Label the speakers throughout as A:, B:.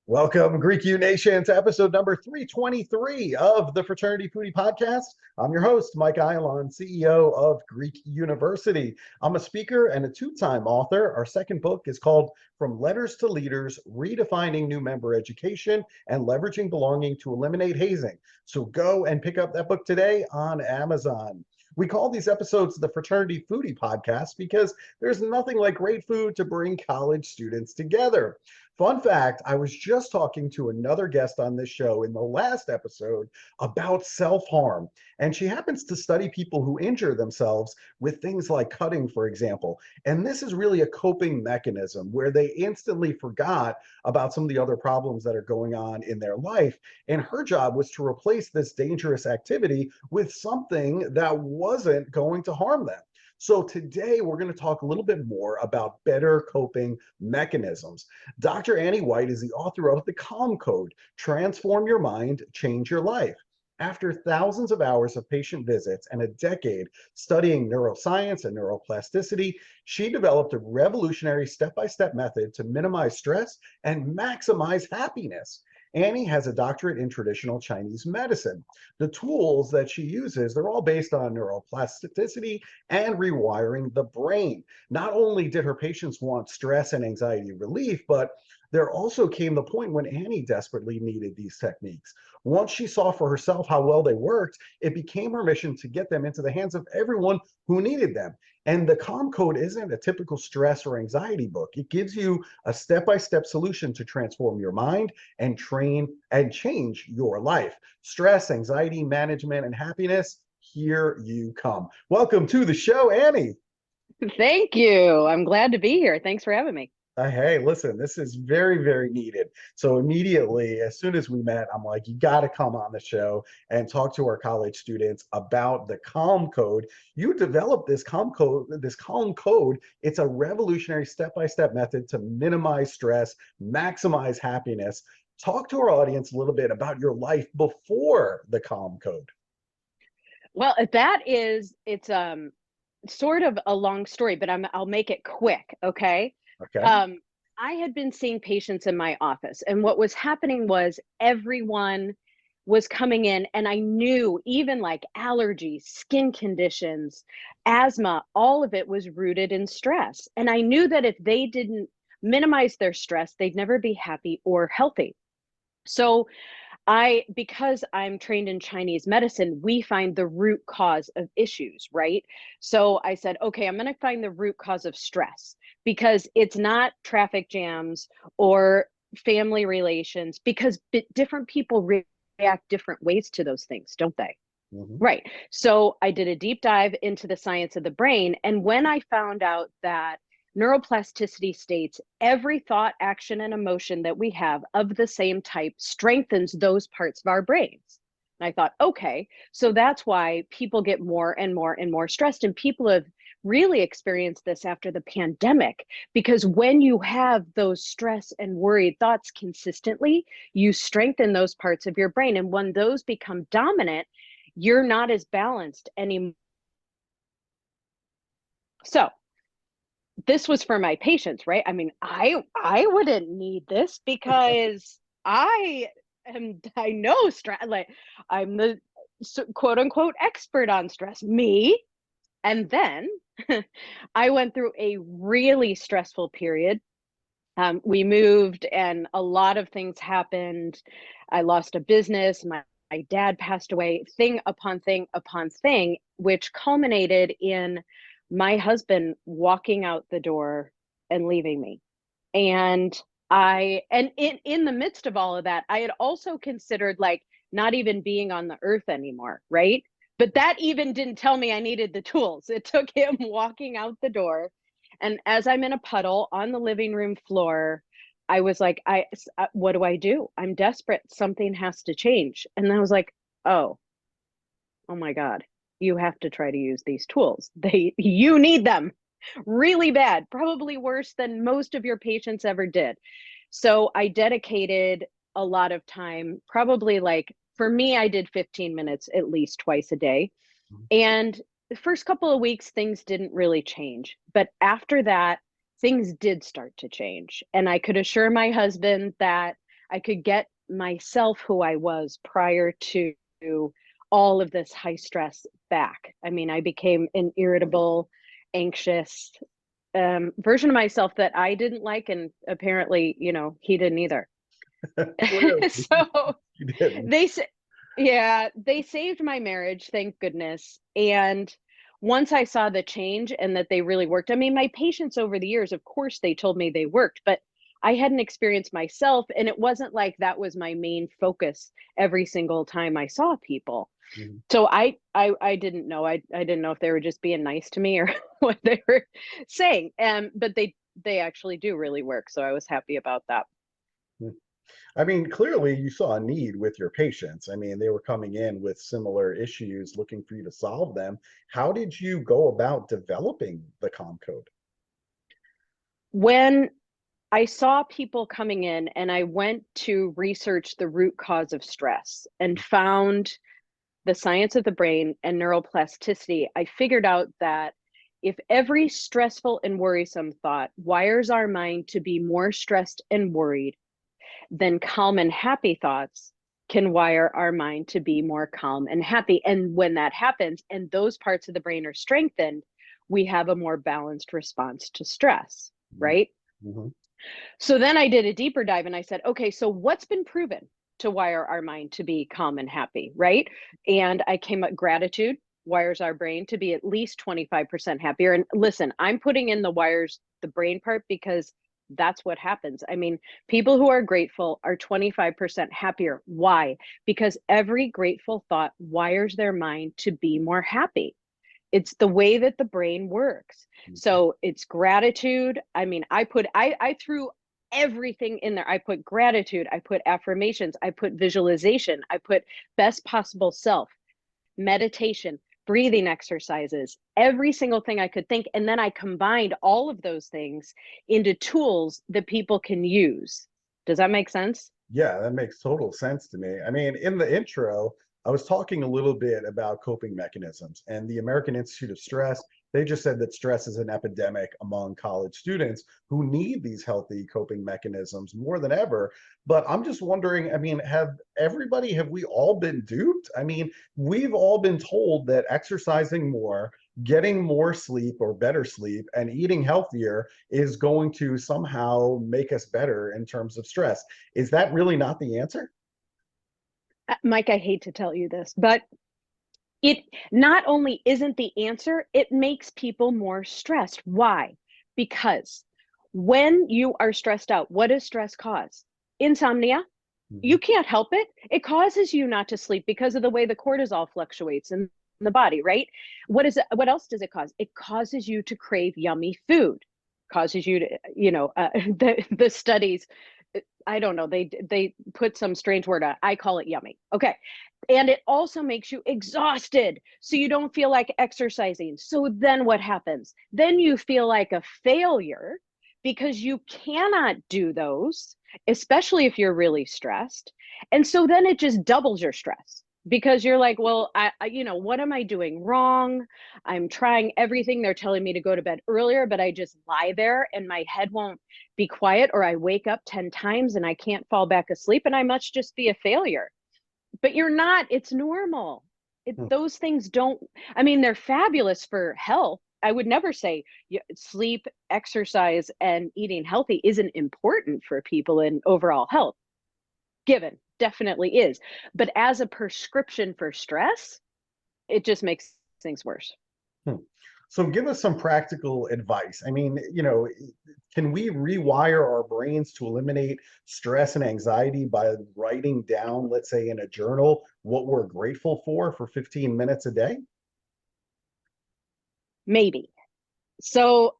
A: Welcome, Greek U Nation, to episode number 323 of the Fraternity Foodie Podcast. I'm your host, Mike Eilon, CEO of Greek University. I'm a speaker and a two-time author. Our second book is called From Letters to Leaders, Redefining New Member Education and Leveraging Belonging to Eliminate Hazing. So go and pick up that book today on Amazon. We call these episodes the Fraternity Foodie Podcast because there's nothing like great food to bring college students together. Fun fact, I was just talking to another guest on this show in the last episode about self-harm, and she happens to study people who injure themselves with things like cutting, for example. And this is really a coping mechanism where they instantly forgot about some of the other problems that are going on in their life. And her job was to replace this dangerous activity with something that wasn't going to harm them. So today we're going to talk a little bit more about better coping mechanisms. Dr. Annie White is the author of The Calm Code, Transform Your Mind, Change Your Life. After thousands of hours of patient visits and a decade studying neuroscience and neuroplasticity, she developed a revolutionary step-by-step method to minimize stress and maximize happiness. Annie has a doctorate in traditional Chinese medicine. The tools that she uses, they're all based on neuroplasticity and rewiring the brain. Not only did her patients want stress and anxiety relief, but there also came the point when Annie desperately needed these techniques. Once she saw for herself how well they worked, it became her mission to get them into the hands of everyone who needed them. And the Calm Code isn't a typical stress or anxiety book. It gives you a step-by-step solution to transform your mind and train and change your life. Stress, anxiety management, and happiness, here you come. Welcome to the show, Annie.
B: Thank you. I'm glad to be here. Thanks for having me.
A: Hey, listen, this is very, very needed. So immediately, as soon as we met, I'm like, you got to come on the show and talk to our college students about the Calm Code. You developed this Calm Code. It's a revolutionary step-by-step method to minimize stress, maximize happiness. Talk to our audience a little bit about your life before the Calm Code.
B: Well, it's sort of a long story, but I'll make it quick, okay?
A: Okay.
B: I had been seeing patients in my office, and what was happening was everyone was coming in, and I knew even like allergies, skin conditions, asthma, all of it was rooted in stress. And I knew that if they didn't minimize their stress, they'd never be happy or healthy. So because I'm trained in Chinese medicine, we find the root cause of issues, right? So I said, okay, I'm going to find the root cause of stress because it's not traffic jams or family relations, because different people react different ways to those things, don't they?
A: Mhm.
B: Right. So I did a deep dive into the science of the brain. And when I found out that neuroplasticity states every thought, action, and emotion that we have of the same type strengthens those parts of our brains. And I thought, okay, so that's why people get more and more and more stressed. And people have really experienced this after the pandemic, because when you have those stress and worried thoughts consistently, you strengthen those parts of your brain. And when those become dominant, you're not as balanced anymore. So this was for my patients, right? I mean, I wouldn't need this because I know stress, like I'm the quote unquote expert on stress, me. And then I went through a really stressful period. We moved and a lot of things happened. I lost a business. My dad passed away, thing upon thing upon thing, which culminated in my husband walking out the door and leaving me. And in the midst of all of that, I had also considered like not even being on the earth anymore, right? But that even didn't tell me I needed the tools. It took him walking out the door. And as I'm in a puddle on the living room floor, I was like, what do I do? I'm desperate. Something has to change. And then I was like, oh my God, you have to try to use these tools. You need them really bad, probably worse than most of your patients ever did. So I dedicated a lot of time, probably like for me, I did 15 minutes at least twice a day.
A: Mhm.
B: And the first couple of weeks, things didn't really change. But after that, things did start to change. And I could assure my husband that I could get myself who I was prior to all of this high stress back. I mean, I became an irritable, anxious version of myself that I didn't like. And apparently, he didn't either.
A: Clearly,
B: So
A: you didn't.
B: they said, yeah, they saved my marriage, thank goodness. And once I saw the change and that they really worked, I mean, my patients over the years, of course, they told me they worked, but I hadn't experienced myself. And it wasn't like that was my main focus every single time I saw people.
A: Mhm.
B: So I didn't know. I didn't know if they were just being nice to me or what they were saying. But they actually do really work. So I was happy about that.
A: I mean, clearly you saw a need with your patients. I mean, they were coming in with similar issues, looking for you to solve them. How did you go about developing the calm code?
B: When I saw people coming in and I went to research the root cause of stress and found the science of the brain and neuroplasticity. I figured out that if every stressful and worrisome thought wires our mind to be more stressed and worried, then calm and happy thoughts can wire our mind to be more calm and happy. And when that happens and those parts of the brain are strengthened, we have a more balanced response to stress, right?
A: Mm-hmm.
B: So then I did a deeper dive and I said, okay, so what's been proven to wire our mind to be calm and happy, right? And I came up gratitude wires our brain to be at least 25% happier. And listen, I'm putting in the wires, the brain part, because that's what happens. I mean, people who are grateful are 25% happier. Why? Because every grateful thought wires their mind to be more happy. It's the way that the brain works. So it's gratitude. I mean, I threw everything in there. I put gratitude, I put affirmations, I put visualization, I put best possible self, meditation, breathing exercises, every single thing I could think. And then I combined all of those things into tools that people can use. Does that make sense?
A: Yeah, that makes total sense to me. I mean, in the intro, I was talking a little bit about coping mechanisms and the American Institute of Stress. They just said that stress is an epidemic among college students who need these healthy coping mechanisms more than ever. But I'm just wondering, I mean, have we all been duped? I mean, we've all been told that exercising more, getting more sleep or better sleep, and eating healthier is going to somehow make us better in terms of stress. Is that really not the answer?
B: Mike, I hate to tell you this, but it not only isn't the answer, it makes people more stressed. Why? Because when you are stressed out, what does stress cause? Insomnia.
A: Mhm.
B: You can't help it. It causes you not to sleep because of the way the cortisol fluctuates in the body, right? What else does it cause? It causes you to crave yummy food. Causes you to, the studies, I don't know, they put some strange word on. I call it yummy. Okay. And it also makes you exhausted. So you don't feel like exercising. So then what happens? Then you feel like a failure because you cannot do those, especially if you're really stressed. And so then it just doubles your stress because you're like, well, what am I doing wrong? I'm trying everything. They're telling me to go to bed earlier, but I just lie there and my head won't be quiet, or I wake up 10 times and I can't fall back asleep and I must just be a failure. But you're not. It's normal.
A: Hmm.
B: Those things don't, I mean, they're fabulous for health. I would never say sleep, exercise, and eating healthy isn't important for people in overall health. Given, definitely is. But as a prescription for stress, it just makes things worse.
A: Hmm. So give us some practical advice. I mean, can we rewire our brains to eliminate stress and anxiety by writing down, let's say in a journal, what we're grateful for 15 minutes a day?
B: Maybe. So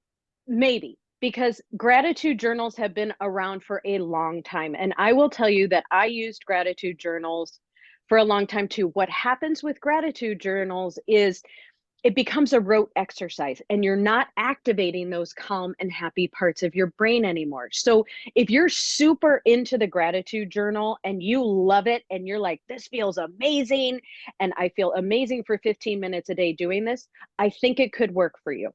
B: maybe because gratitude journals have been around for a long time. And I will tell you that I used gratitude journals for a long time too. What happens with gratitude journals is it becomes a rote exercise and you're not activating those calm and happy parts of your brain anymore. So if you're super into the gratitude journal and you love it and you're like, this feels amazing, and I feel amazing for 15 minutes a day doing this, I think it could work for you.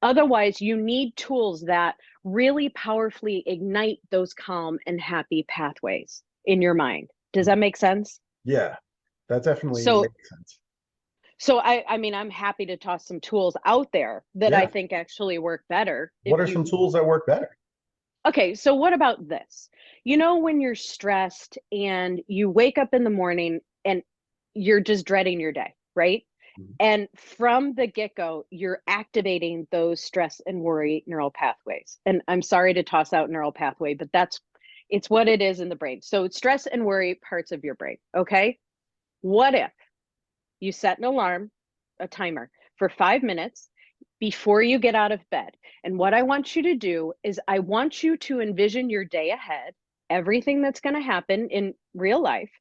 B: Otherwise, you need tools that really powerfully ignite those calm and happy pathways in your mind. Does that make sense?
A: Yeah, that definitely
B: So
A: makes sense.
B: I mean, I'm happy to toss some tools out there that I
A: Yeah.
B: think actually work better
A: What
B: if
A: are some
B: you.
A: tools that work better?
B: Okay, so what about this? You know, when you're stressed and you wake up in the morning and you're just dreading your day, right?
A: Mhm.
B: And from the get-go, you're activating those stress and worry neural pathways. And I'm sorry to toss out neural pathway, but it's what it is in the brain. So stress and worry parts of your brain, okay? What if you set an alarm, a timer for 5 minutes before you get out of bed? And what I want you to do is I want you to envision your day ahead, everything that's going to happen in real life.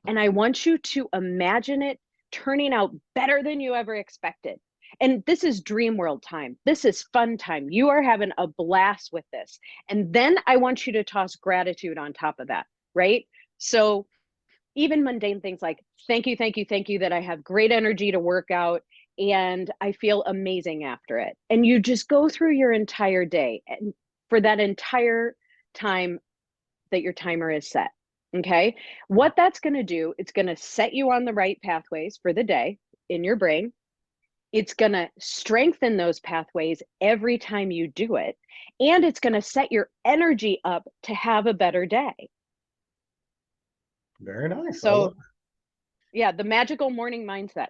B: And I want you to imagine it turning out better than you ever expected. And this is dream world time. This is fun time. You are having a blast with this. And then I want you to toss gratitude on top of that, right? So even mundane things like thank you that I have great energy to work out and I feel amazing after it. And you just go through your entire day and for that entire time that your timer is set. Okay. What that's going to do, it's going to set you on the right pathways for the day in your brain. It's going to strengthen those pathways every time you do it. And it's going to set your energy up to have a better day.
A: Very nice. I love
B: So, yeah, the magical morning mindset.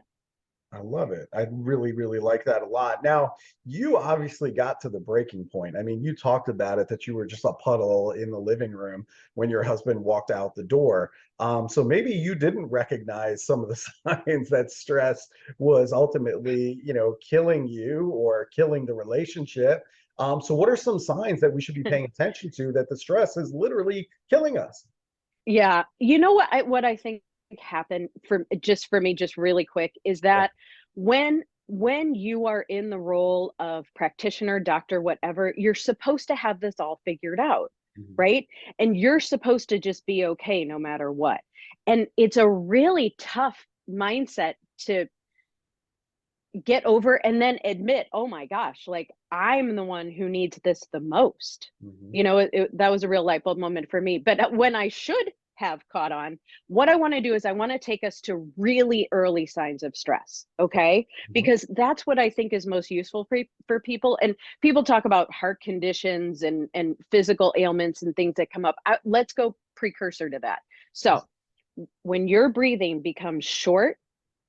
A: I love it. I really, really like that a lot. Now, you obviously got to the breaking point. I mean, you talked about it that you were just a puddle in the living room when your husband walked out the door. So maybe you didn't recognize some of the signs that stress was ultimately, killing you or killing the relationship. So what are some signs that we should be paying attention to that the stress is literally killing us?
B: Yeah. You know what I think happened for me just really quick is
A: Yeah.
B: that when you are in the role of practitioner, doctor, whatever, you're supposed to have this all figured out,
A: Mhm.
B: right? And you're supposed to just be okay no matter what. And it's a really tough mindset to get over and then admit, oh my gosh, like I'm the one who needs this the most.
A: Mhm.
B: You know, that was a real light bulb moment for me. But when I should have caught on, what I want to do is I want to take us to really early signs of stress, okay?
A: Mhm.
B: Because that's what I think is most useful for people. And people talk about heart conditions and physical ailments and things that come up. Let's go precursor to that. So when your breathing becomes short,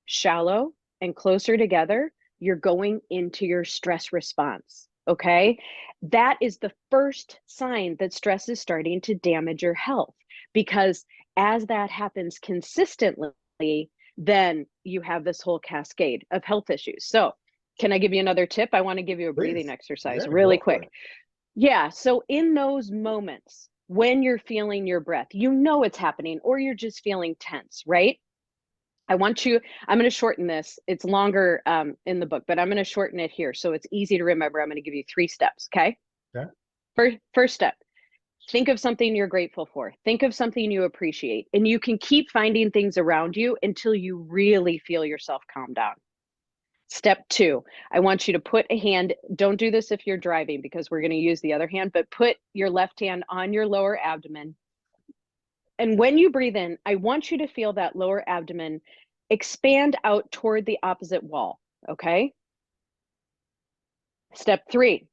B: shallow, and closer together, you're going into your stress response. Okay. That is the first sign that stress is starting to damage your health because as that happens consistently, then you have this whole cascade of health issues. So, can I give you another tip? I want to give you a breathing
A: Please.
B: exercise
A: Yeah,
B: really
A: go for
B: quick.
A: it.
B: Yeah. So, in those moments when you're feeling your breath, you know it's happening, or you're just feeling tense, right? I want you, I'm going to shorten this. It's longer in the book, but I'm going to shorten it here so it's easy to remember. I'm going to give you 3 steps. Okay.
A: Yeah.
B: First step, think of something you're grateful for. Think of something you appreciate. And you can keep finding things around you until you really feel yourself calm down. Step 2, I want you to put a hand, don't do this if you're driving because we're going to use the other hand, but put your left hand on your lower abdomen. And when you breathe in, I want you to feel that lower abdomen expand out toward the opposite wall. Okay. Step 3,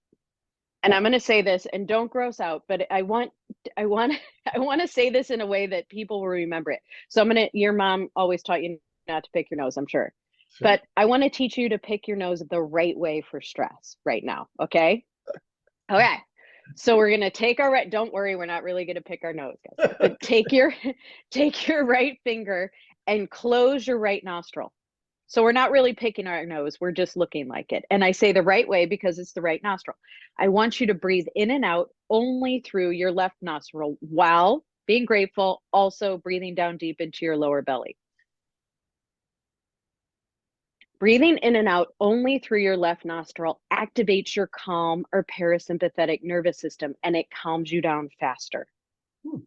B: and I'm going to say this and don't gross out, but I want, I want to say this in a way that people will remember it. So your mom always taught you not to pick your nose, I'm sure.
A: Sure.
B: But I want to teach you to pick your nose the right way for stress right now. Okay. Okay. So we're gonna take our right. Don't worry, we're not really gonna pick our nose, guys. But take your right finger and close your right nostril. So we're not really picking our nose, we're just looking like it. And I say the right way because it's the right nostril. I want you to breathe in and out only through your left nostril while being grateful, also breathing down deep into your lower belly. Breathing in and out only through your left nostril activates your calm or parasympathetic nervous system, and it calms you down faster.
A: Hmm.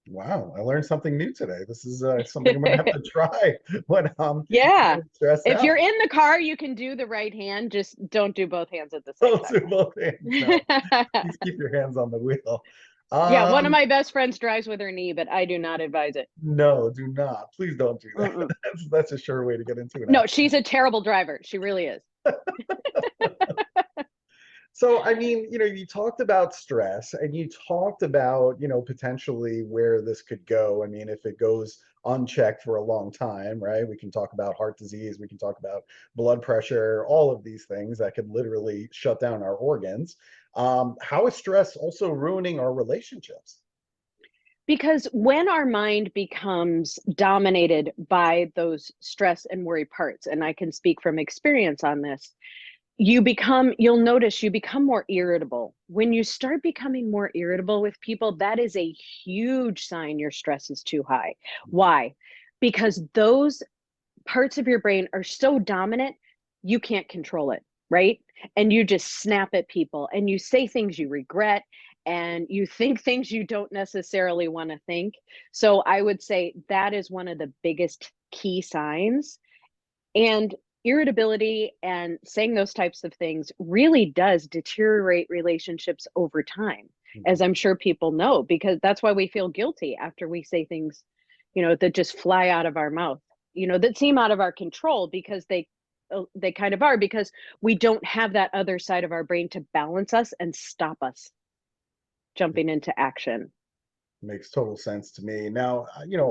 A: Wow, I learned something new today. This is something I'm gonna have to try when I'm
B: Yeah.
A: getting stressed
B: If
A: out.
B: you're in the car, you can do the right hand, just don't do both hands at the same
A: Don't do both hands. No,
B: time.
A: please keep your hands on the wheel.
B: Yeah, one of
A: Um,
B: my best friends drives with her knee, but I do not advise it.
A: no, do not. Please don't do that.
B: Mm-mm.
A: That's a sure way to get into an
B: No,
A: accident.
B: she's a terrible driver. She really is.
A: So, I mean, you talked about stress and you talked about, potentially where this could go. I mean, if it goes unchecked for a long time, right? We can talk about heart disease, we can talk about blood pressure, all of these things that could literally shut down our organs. How is stress also ruining our relationships?
B: Because when our mind becomes dominated by those stress and worry parts, and I can speak from experience on this, you'll notice you become more irritable. When you start becoming more irritable with people, that is a huge sign your stress is too high. Why? Because those parts of your brain are so dominant, you can't control it, right? And you just snap at people and you say things you regret and you think things you don't necessarily want to think. So I would say that is one of the biggest key signs. And irritability and saying those types of things really does deteriorate relationships over time, as
A: Mhm.
B: I'm sure people know, because that's why we feel guilty after we say things, that just fly out of our mouth, that seem out of our control because they kind of are, because we don't have that other side of our brain to balance us and stop us jumping into action.
A: Makes total sense to me. Now,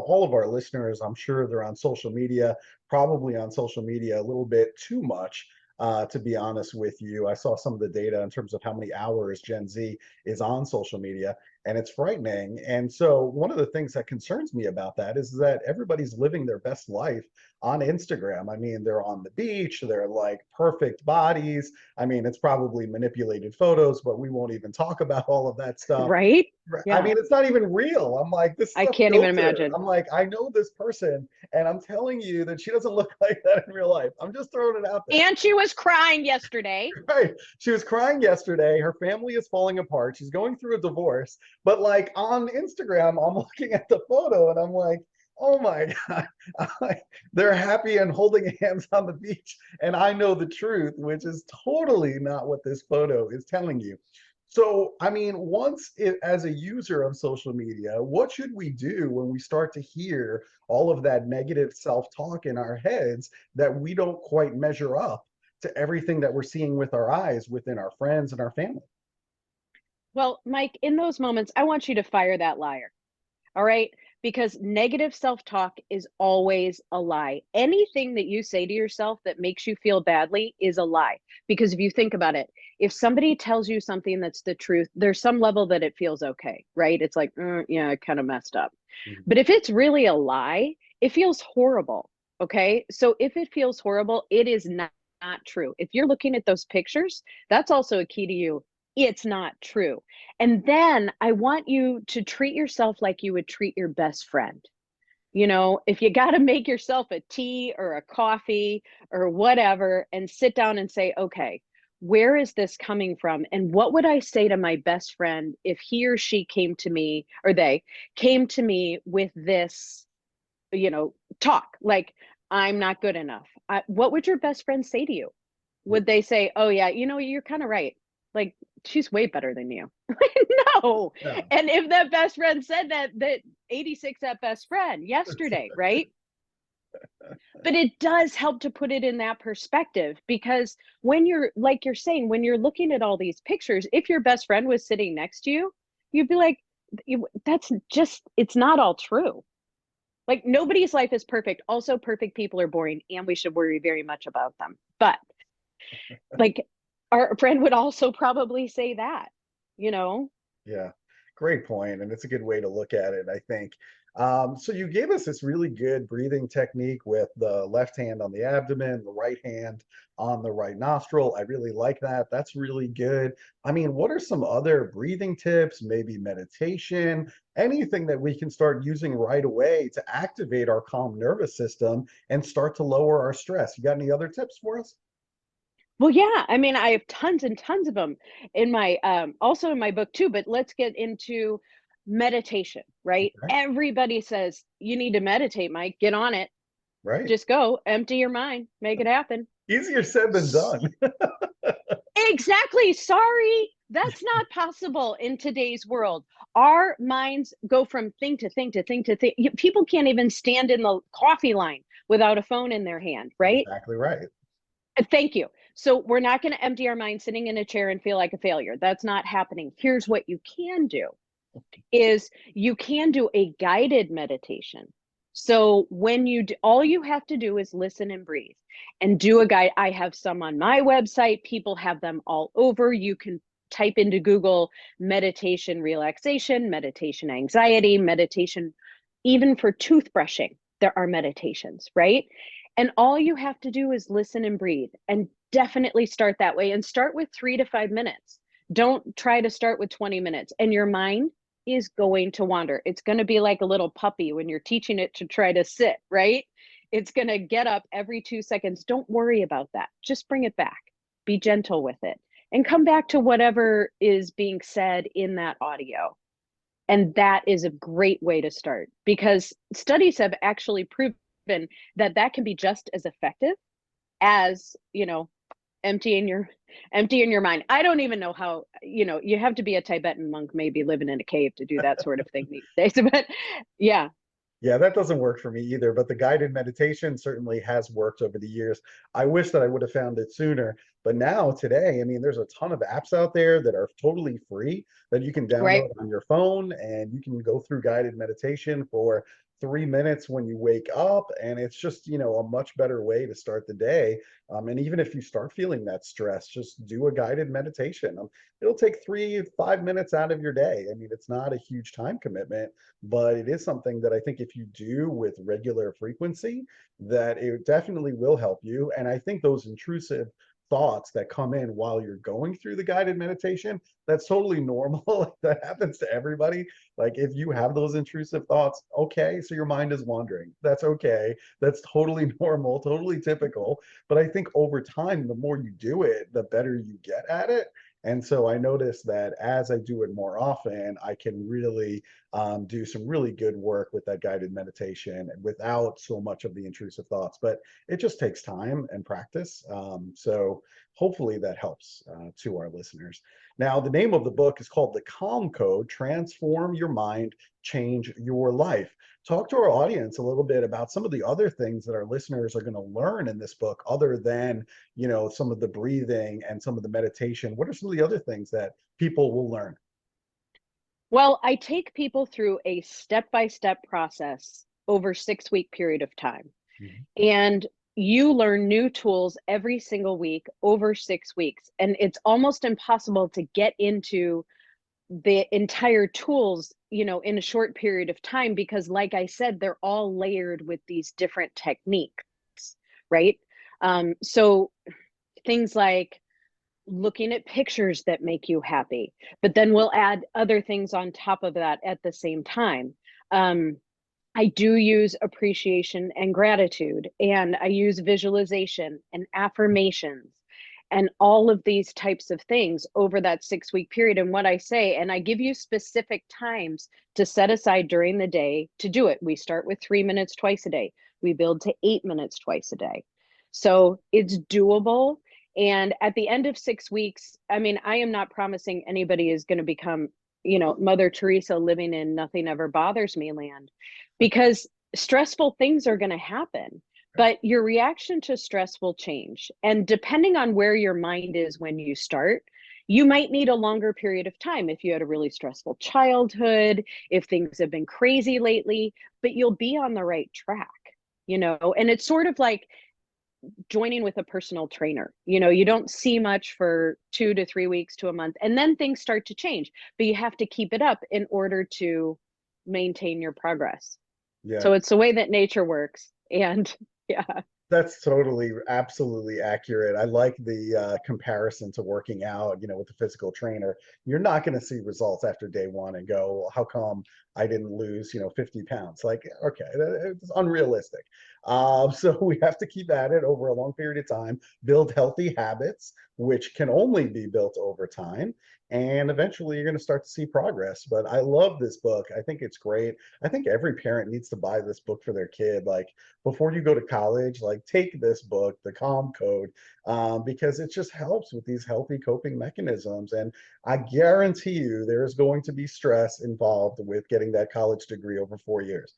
A: all of our listeners, I'm sure they're on social media, probably on social media a little bit too much, to be honest with you. I saw some of the data in terms of how many hours Gen Z is on social media, and it's frightening. And so, one of the things that concerns me about that is that everybody's living their best life on Instagram. I mean, they're on the beach, they're like perfect bodies. I mean, it's probably manipulated photos, but we won't even talk about all of that stuff.
B: Right?
A: I
B: Yeah.
A: mean, it's not even real. I'm like, this is
B: I
A: a
B: can't even
A: filter.
B: imagine.
A: I'm like, I know this person, and I'm telling you that she doesn't look like that in real life. I'm just throwing it out there.
B: And she was crying yesterday.
A: Right. She was crying yesterday. Her family is falling apart. She's going through a divorce. But like on Instagram, I'm looking at the photo and I'm like, oh my God. I'm like, they're happy and holding hands on the beach. And I know the truth, which is totally not what this photo is telling you. So, I mean, as a user of social media, what should we do when we start to hear all of that negative self-talk in our heads that we don't quite measure up to everything that we're seeing with our eyes within our friends and our family?
B: Well, Mike, in those moments, I want you to fire that liar. All right. Because negative self talk is always a lie. Anything that you say to yourself that makes you feel badly is a lie. Because if you think about it, if somebody tells you something that's the truth, there's some level that it feels okay, right? It's like, yeah, I kind of messed up.
A: Mhm.
B: But if it's really a lie, it feels horrible. Okay. So if it feels horrible, it is not true. If you're looking at those pictures, that's also a key to you. It's not true. And then I want you to treat yourself like you would treat your best friend. If you got to make yourself a tea or a coffee or whatever and sit down and say, okay, where is this coming from? And what would I say to my best friend if he or she came to me, or they came to me with this, you know, talk like, I'm not good enough? What would your best friend say to you? Would they say, "Oh yeah, you're kind of right. Like she's way better than you." No.
A: No.
B: And if that best friend said that 86 at best friend yesterday, right? But it does help to put it in that perspective, because when you're, like you're saying, when you're looking at all these pictures, if your best friend was sitting next to you, you'd be like, that's just, it's not all true. Like nobody's life is perfect. Also, perfect people are boring and we should worry very much about them. But like our friend would also probably say that, you know?
A: Yeah, great point, and it's a good way to look at it, I think. So you gave us this really good breathing technique with the left hand on the abdomen, the right hand on the right nostril. I really like that. That's really good. I mean, what are some other breathing tips, maybe meditation, anything that we can start using right away to activate our calm nervous system and start to lower our stress? You got any other tips for us?
B: Well, yeah, I mean, I have tons and tons of them in my also in my book too, but let's get into meditation, right?
A: Okay.
B: Everybody says you need to meditate, Mike. Get on it.
A: Right.
B: Just go, empty your mind, make it happen.
A: Easier said than done.
B: Exactly. Sorry. That's not possible in today's world. Our minds go from thing to thing to thing to thing. People can't even stand in the coffee line without a phone in their hand, right?
A: Exactly right.
B: Thank you. So we're not going to empty our mind sitting in a chair and feel like a failure. That's not happening. Here's what you can do is you can do a guided meditation. So when you do, all you have to do is listen and breathe and do a guide. I have some on my website. People have them all over. You can type into Google meditation relaxation, meditation anxiety, meditation, even for toothbrushing, there are meditations, right? And all you have to do is listen and breathe and definitely start that way and start with 3 to 5 minutes. Don't try to start with 20 minutes and your mind is going to wander. It's going to be like a little puppy when you're teaching it to try to sit, right? It's going to get up every 2 seconds. Don't worry about that. Just bring it back. Be gentle with it and come back to whatever is being said in that audio. And that is a great way to start because studies have actually proven that that can be just as effective as, emptying your emptying your mind. I don't even know how, you have to be a Tibetan monk, maybe living in a cave to do that sort of thing these days. But yeah,
A: Yeah, that doesn't work for me either, but the guided meditation certainly has worked over the years. I wish that I would have found it sooner, but now today, I mean, there's a ton of apps out there that are totally free that you can
B: right.
A: download on your phone and you can go through guided meditation for 3 minutes when you wake up. And it's just, a much better way to start the day. And even if you start feeling that stress, just do a guided meditation. It'll take 5 minutes out of your day. I mean, it's not a huge time commitment, but it is something that I think if you do with regular frequency, that it definitely will help you. And I think those intrusive thoughts that come in while you're going through the guided meditation, that's totally normal. That happens to everybody. Like if you have those intrusive thoughts, okay, so your mind is wandering. That's okay. That's totally normal, totally typical. But I think over time, the more you do it, the better you get at it. And so I notice that as I do it more often, I can really do some really good work with that guided meditation and without so much of the intrusive thoughts. But it just takes time and practice. So hopefully that helps to our listeners. Now, the name of the book is called The Calm Code: Transform Your Mind, Change Your Life. Talk to our audience a little bit about some of the other things that our listeners are going to learn in this book, other than, some of the breathing and some of the meditation. What are some of the other things that people will learn?
B: Well, I take people through a step-by-step process over 6 week period of time.
A: Mhm.
B: And you learn new tools every single week over 6 weeks. And it's almost impossible to get into the entire tools, in a short period of time, because like I said, they're all layered with these different techniques, right? So things like looking at pictures that make you happy, but then we'll add other things on top of that at the same time. Um, I do use appreciation and gratitude, and I use visualization and affirmations and all of these types of things over that 6 week period. And what I say, and I give you specific times to set aside during the day to do it. We start with 3 minutes twice a day, we build to 8 minutes twice a day. So it's doable. And at the end of 6 weeks, I mean, I am not promising anybody is going to become, Mother Teresa living in nothing ever bothers me land, because stressful things are going to happen, but your reaction to stress will change. And depending on where your mind is when you start, you might need a longer period of time if you had a really stressful childhood, if things have been crazy lately, but you'll be on the right track, and it's sort of like joining with a personal trainer. You don't see much for 2 to 3 weeks to a month, and then things start to change, but you have to keep it up in order to maintain your progress.
A: Yeah.
B: So it's the way that nature works. And yeah.
A: That's totally, absolutely accurate. I like the comparison to working out, with the physical trainer. You're not going to see results after day one and go, "Well, how come I didn't lose, 50 pounds?" Like, okay, it's unrealistic. So we have to keep at it over a long period of time, build healthy habits, which can only be built over time. And eventually you're going to start to see progress. But I love this book. I think it's great. I think every parent needs to buy this book for their kid. Like, before you go to college, like take this book, The Calm Code, because it just helps with these healthy coping mechanisms. And I guarantee you there's going to be stress involved with getting that college degree over 4 years.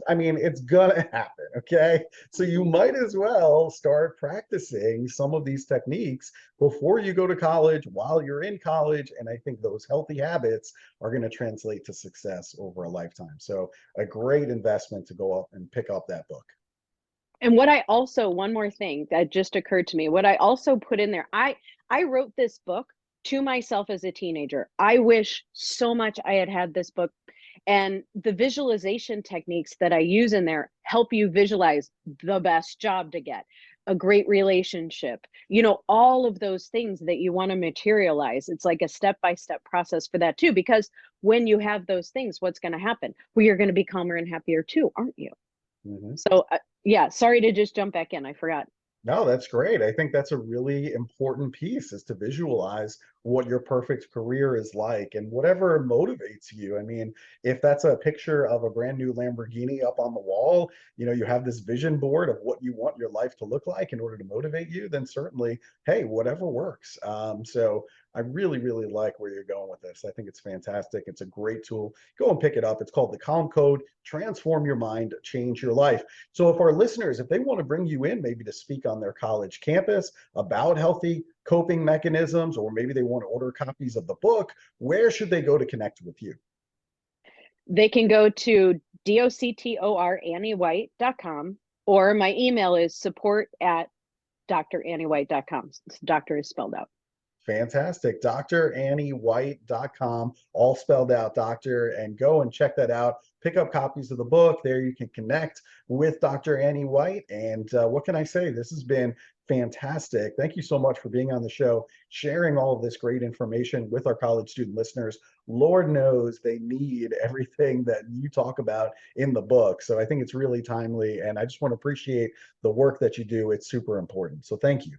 A: I mean, it's gonna happen, okay? So you might as well start practicing some of these techniques before you go to college, while you're in college. And I think those healthy habits are going to translate to success over a lifetime. So a great investment to go up and pick up that book.
B: And what I also, one more thing that just occurred to me, what I also put in there, I wrote this book to myself as a teenager. I wish so much I had had this book. And the visualization techniques that I use in there help you visualize the best job to get, a great relationship, all of those things that you want to materialize. It's like a step-by-step process for that too, because when you have those things, what's going to happen? Well, you're going to be calmer and happier too, aren't you?
A: Mhm.
B: So, yeah, sorry to just jump back in. I forgot.
A: No, that's great. I think that's a really important piece, is to visualize what your perfect career is like and whatever motivates you. I mean, if that's a picture of a brand new Lamborghini up on the wall, you have this vision board of what you want your life to look like in order to motivate you, then certainly, hey, whatever works. So I really, really like where you're going with this. I think it's fantastic. It's a great tool. Go and pick it up. It's called The Calm Code. Transform your mind, change your life. So if our listeners, if they want to bring you in maybe to speak on their college campus about healthy coping mechanisms, or maybe they want to order copies of the book, where should they go to connect with you?
B: They can go to doctorannywhite.com, or my email is support@drannywhite.com. Doctor is spelled out.
A: Fantastic. Drannywhite.com, all spelled out, doctor, and go and check that out. Pick up copies of the book. There you can connect with Dr. Annie White. And what can I say? This has been fantastic. Thank you so much for being on the show, sharing all of this great information with our college student listeners. Lord knows they need everything that you talk about in the book. So I think it's really timely. And I just want to appreciate the work that you do. It's super important. So thank you.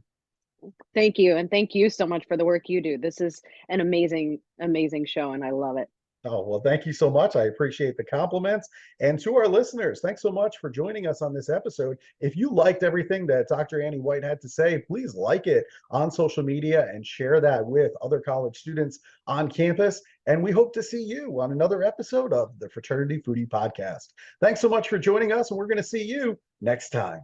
B: Thank you. And thank you so much for the work you do. This is an amazing, amazing show, and I love it.
A: Oh, well, thank you so much. I appreciate the compliments. And to our listeners, thanks so much for joining us on this episode. If you liked everything that Dr. Annie White had to say, please like it on social media and share that with other college students on campus. And we hope to see you on another episode of the Fraternity Foodie Podcast. Thanks so much for joining us, and we're going to see you next time.